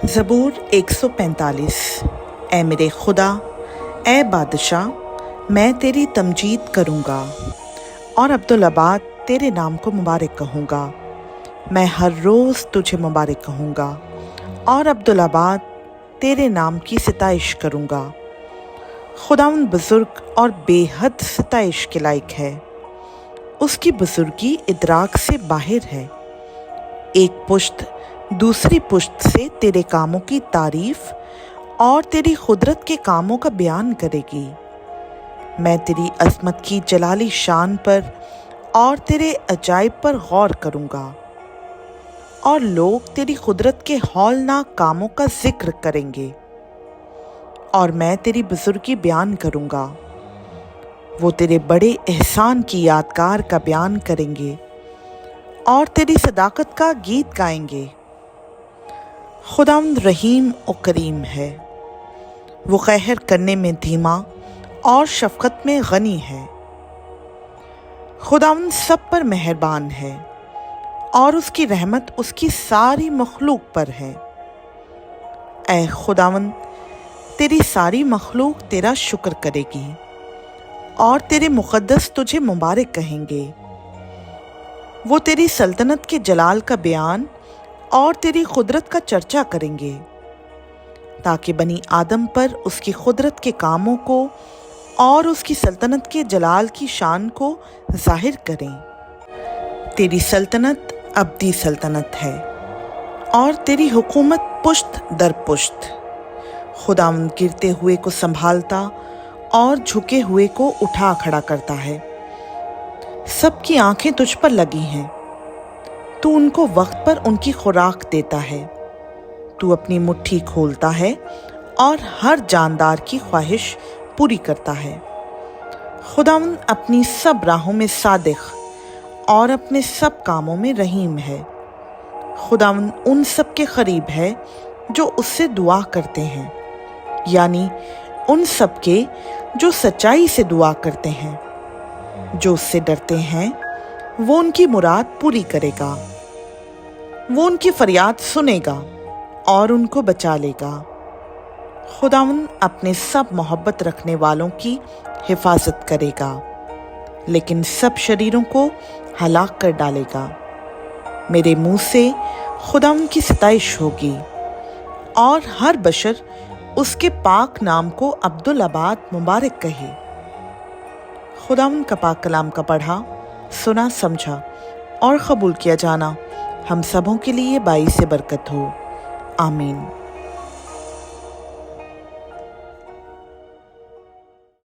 ज़बूर 145। ए मेरे खुदा, ए बादशाह, मैं तेरी तमजीद करूँगा और अब्दुल-आबाद तेरे नाम को मुबारक कहूँगा। मैं हर रोज़ तुझे मुबारक कहूँगा और अब्दुल-आबाद तेरे नाम की सिताइश करूँगा। खुदावंद बुज़ुर्ग और बेहद सिताइश के लायक है। उसकी बुज़ुर्गी इदराक से बाहर है। एक पुश्त दूसरी पुश्त से तेरे कामों की तारीफ और तेरी खुदरत के कामों का बयान करेगी। मैं तेरी अज़मत की जलाली शान पर और तेरे अजाइब पर गौर करूँगा और लोग तेरी खुदरत के हौलनाक कामों का जिक्र करेंगे। और मैं तेरी बुज़ुर्गी बयान करूँगा। वो तेरे बड़े एहसान की यादगार का बयान करेंगे और तेरी सदाकत का गीत गाएंगे। खुदावंद रहीम और करीम है। वो कहर करने में धीमा और शफ़क़त में गनी है। खुदावंद सब पर मेहरबान है और उसकी रहमत उसकी सारी मखलूक पर है। ऐ खुदावंद, तेरी सारी मखलूक तेरा शुक्र करेगी और तेरे मुक़द्दस तुझे मुबारक कहेंगे। वो तेरी सल्तनत के जलाल का बयान और तेरी खुदरत का चर्चा करेंगे, ताकि बनी आदम पर उसकी खुदरत के कामों को और उसकी सल्तनत के जलाल की शान को जाहिर करें। तेरी सल्तनत अब्दी सल्तनत है और तेरी हुकूमत पुश्त दर पुश्त। खुदावंद गिरते हुए को संभालता और झुके हुए को उठा खड़ा करता है। सबकी आंखें तुझ पर लगी हैं। तू उनको वक्त पर उनकी खुराक देता है। तू अपनी मुट्ठी खोलता है और हर जानदार की ख्वाहिश पूरी करता है। खुदावंद अपनी सब राहों में सादिक और अपने सब कामों में रहीम है। खुदावंद उन सब के करीब है जो उससे दुआ करते हैं, यानी उन सब के जो सच्चाई से दुआ करते हैं। जो उससे डरते हैं वो उनकी मुराद पूरी करेगा। वो उनकी फरियाद सुनेगा और उनको बचा लेगा। खुदावंद अपने सब मोहब्बत रखने वालों की हिफाजत करेगा, लेकिन सब शरीरों को हलाक कर डालेगा। मेरे मुंह से खुदावंद की सिताइश होगी और हर बशर उसके पाक नाम को अब्दुल-आबाद मुबारक कहे। खुदावंद का पाक कलाम का पढ़ा, सुना, समझा और कबूल किया जाना हम सबों के लिए बाइस बरकत हो। आमीन।